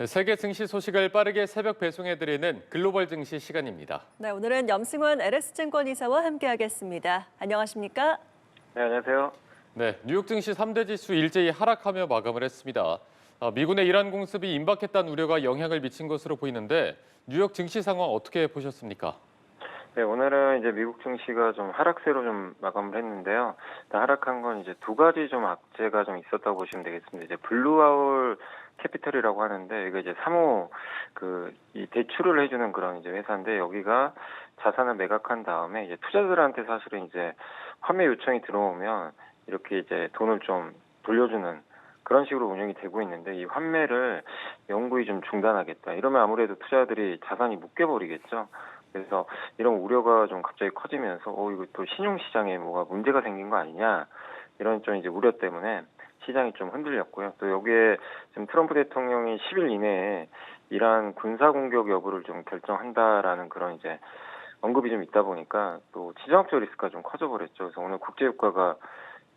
네, 세계 증시 소식을 빠르게 새벽 배송해드리는 글로벌 증시 시간입니다. 네, 오늘은 염승원 LS증권 이사와 함께하겠습니다. 안녕하십니까? 네, 안녕하세요. 네, 뉴욕 증시 3대 지수 일제히 하락하며 마감을 했습니다. 미군의 이란 공습이 임박했다는 우려가 영향을 미친 것으로 보이는데 뉴욕 증시 상황 어떻게 보셨습니까? 네, 오늘은 이제 미국 증시가 좀 하락세로 좀 마감을 했는데요. 하락한 건 이제 두 가지 좀 악재가 좀 있었다고 보시면 되겠습니다. 이제 블루아울 캐피털이라고 하는데 이거 이제 사모 이 대출을 해주는 그런 이제 회사인데 여기가 자산을 매각한 다음에 이제 투자자들한테 사실은 이제 환매 요청이 들어오면 이렇게 이제 돈을 좀 돌려주는 그런 식으로 운영이 되고 있는데 이 환매를 영구히 좀 중단하겠다. 이러면 아무래도 투자자들이 자산이 묶여버리겠죠. 그래서 이런 우려가 좀 갑자기 커지면서 이거 또 신용시장에 뭐가 문제가 생긴 거 아니냐 이런 좀 이제 우려 때문에 시장이 좀 흔들렸고요. 또 여기에 지금 트럼프 대통령이 10일 이내에 이란 군사 공격 여부를 좀 결정한다라는 그런 이제 언급이 좀 있다 보니까 또 지정학적 리스크가 좀 커져버렸죠. 그래서 오늘 국제유가가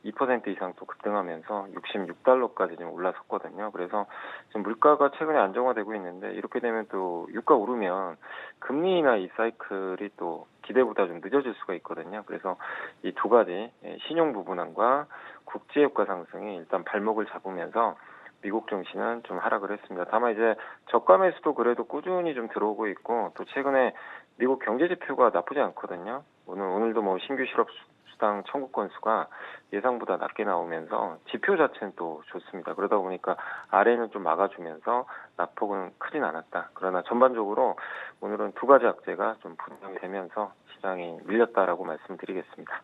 2% 이상 또 급등하면서 66달러까지 지금 올라섰거든요. 그래서 지금 물가가 최근에 안정화되고 있는데 이렇게 되면 또 유가 오르면 금리 인하 이 사이클이 또 기대보다 좀 늦어질 수가 있거든요. 그래서 이 두 가지 신용 부분과 국제유가 상승이 일단 발목을 잡으면서 미국 증시는 좀 하락을 했습니다. 다만 이제 저가 매수도 그래도 꾸준히 좀 들어오고 있고 또 최근에 미국 경제 지표가 나쁘지 않거든요. 오늘도 뭐 신규 실업 수당 청구 건수가 예상보다 낮게 나오면서 지표 자체는 또 좋습니다. 그러다 보니까 아래는 좀 막아주면서 낙폭은 크진 않았다. 그러나 전반적으로 오늘은 두 가지 악재가 좀 분명히 되면서 시장이 밀렸다라고 말씀드리겠습니다.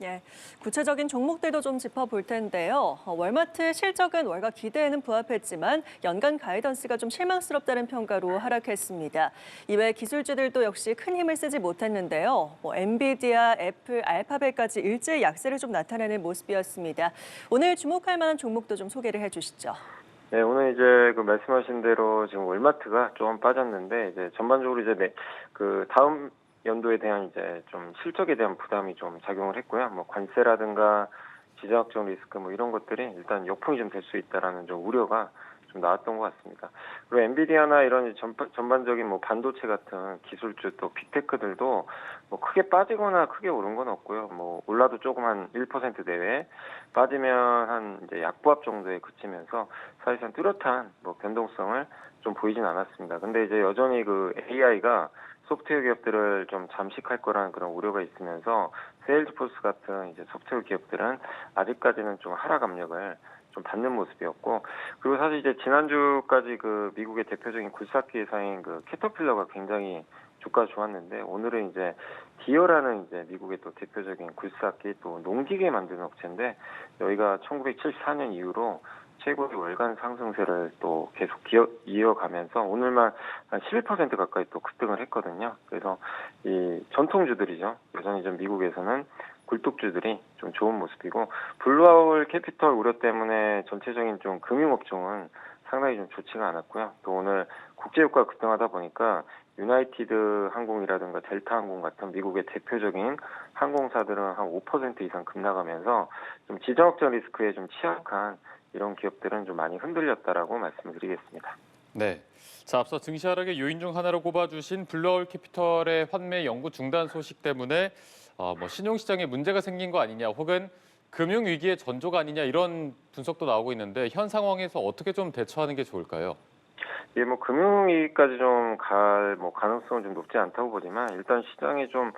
예, 구체적인 종목들도 좀 짚어볼 텐데요. 월마트 실적은 월가 기대에는 부합했지만 연간 가이던스가 좀 실망스럽다는 평가로 하락했습니다. 이외 기술주들도 역시 큰 힘을 쓰지 못했는데요. 엔비디아, 애플, 알파벳까지 일제히 약세를 좀 나타내는 모습이었습니다. 오늘 주목할 만한 종목도 좀 소개를 해주시죠. 네, 오늘 이제 말씀하신 대로 지금 월마트가 좀 빠졌는데 이제 전반적으로 이제 다음 연도에 대한 이제 좀 실적에 대한 부담이 좀 작용을 했고요. 뭐 관세라든가 지정학적 리스크 뭐 이런 것들이 일단 역풍이 좀 될 수 있다라는 좀 우려가 좀 나왔던 것 같습니다. 그리고 엔비디아나 이런 전반적인 뭐 반도체 같은 기술주 또 빅테크들도 뭐 크게 빠지거나 크게 오른 건 없고요. 뭐 올라도 조금 한 1% 내외 빠지면 한 이제 약보합 정도에 그치면서 사실상 뚜렷한 뭐 변동성을 좀 보이진 않았습니다. 근데 이제 여전히 AI가 소프트웨어 기업들을 좀 잠식할 거라는 그런 우려가 있으면서 세일즈포스 같은 이제 소프트웨어 기업들은 아직까지는 좀 하락 압력을 좀 받는 모습이었고, 그리고 사실 이제 지난주까지 미국의 대표적인 굴삭기 회사인 캐터필러가 굉장히 주가 좋았는데 오늘은 이제 디어라는 이제 미국의 또 대표적인 굴삭기 또 농기계 만드는 업체인데 여기가 1974년 이후로 최고의 월간 상승세를 또 계속 이어가면서 오늘만 한 11% 가까이 또 급등을 했거든요. 그래서 이 전통주들이죠. 여전히 좀 미국에서는 굴뚝주들이 좀 좋은 모습이고 블루아울 캐피털 우려 때문에 전체적인 좀 금융업종은 상당히 좀 좋지가 않았고요. 또 오늘 국제유가가 급등하다 보니까 유나이티드 항공이라든가 델타 항공 같은 미국의 대표적인 항공사들은 한 5% 이상 급락하면서 좀 지정학적 리스크에 좀 취약한 이런 기업들은 좀 많이 흔들렸다라고 말씀을 드리겠습니다. 네. 자, 앞서 증시 하락의 요인 중 하나로 꼽아주신 블루아울 캐피털의 환매 영구 중단 소식 때문에 신용시장에 문제가 생긴 거 아니냐 혹은 금융위기의 전조가 아니냐 이런 분석도 나오고 있는데 현 상황에서 어떻게 좀 대처하는 게 좋을까요? 예, 뭐 금융위기까지 좀 갈 가능성은 좀 높지 않다고 보지만 일단 시장이 좀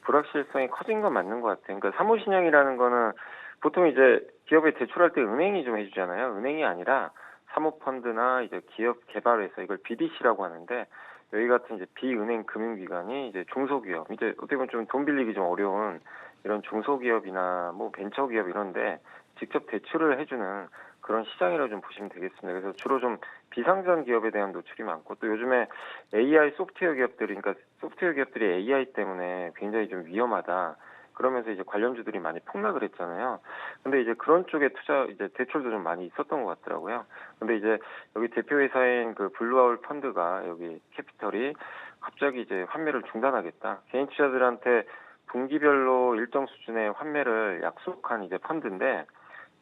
불확실성이 커진 건 맞는 것 같아요. 그러니까 사모신용이라는 거는 보통 이제 기업에 대출할 때 은행이 좀 해주잖아요. 은행이 아니라 사모펀드나 이제 기업 개발회사 이걸 BDC라고 하는데 여기 같은 이제 비은행 금융기관이 이제 중소기업 이제 어떻게 보면 좀 돈 빌리기 좀 어려운 이런 중소기업이나 뭐 벤처기업 이런데 직접 대출을 해주는 그런 시장이라고 좀 보시면 되겠습니다. 그래서 주로 좀 비상장 기업에 대한 노출이 많고 또 요즘에 AI 소프트웨어 기업들이 그러니까 소프트웨어 기업들이 AI 때문에 굉장히 좀 위험하다. 그러면서 이제 관련주들이 많이 폭락을 했잖아요. 근데 이제 그런 쪽에 이제 대출도 좀 많이 있었던 것 같더라고요. 근데 이제 여기 대표 회사인 블루아울 펀드가 여기 캐피털이 갑자기 이제 환매를 중단하겠다. 개인 투자들한테 분기별로 일정 수준의 환매를 약속한 이제 펀드인데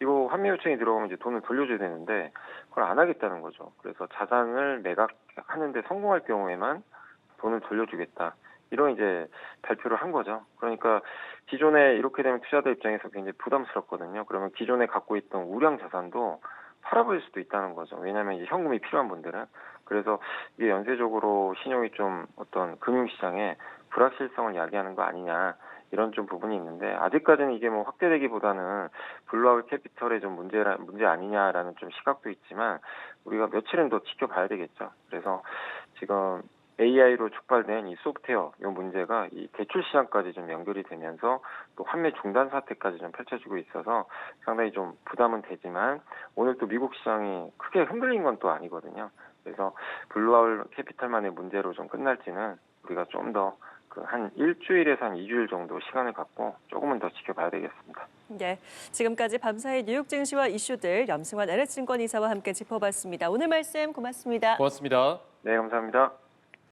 이거 환매 요청이 들어오면 이제 돈을 돌려줘야 되는데 그걸 안 하겠다는 거죠. 그래서 자산을 매각하는데 성공할 경우에만 돈을 돌려주겠다. 이런 이제 발표를 한 거죠. 그러니까 기존에 이렇게 되면 투자자 입장에서 굉장히 부담스럽거든요. 그러면 기존에 갖고 있던 우량 자산도 팔아버릴 수도 있다는 거죠. 왜냐하면 이제 현금이 필요한 분들은. 그래서 이게 연쇄적으로 신용이 좀 어떤 금융시장에 불확실성을 야기하는 거 아니냐. 이런 좀 부분이 있는데 아직까지는 이게 뭐 확대되기보다는 블루아울 캐피털의 좀 문제 아니냐라는 좀 시각도 있지만 우리가 며칠은 더 지켜봐야 되겠죠. 그래서 지금 AI로 촉발된 이 소프트웨어 이 문제가 이 대출 시장까지 좀 연결이 되면서 또 환매 중단 사태까지 좀 펼쳐지고 있어서 상당히 좀 부담은 되지만 오늘 또 미국 시장이 크게 흔들린 건 또 아니거든요. 그래서 블루아울 캐피털만의 문제로 좀 끝날지는 우리가 좀 더 한 일주일에서 한 2주일 정도 시간을 갖고 조금은 더 지켜봐야 되겠습니다. 네, 지금까지 밤사이 뉴욕 증시와 이슈들 염승환 LH증권 이사와 함께 짚어봤습니다. 오늘 말씀 고맙습니다. 고맙습니다. 네, 감사합니다.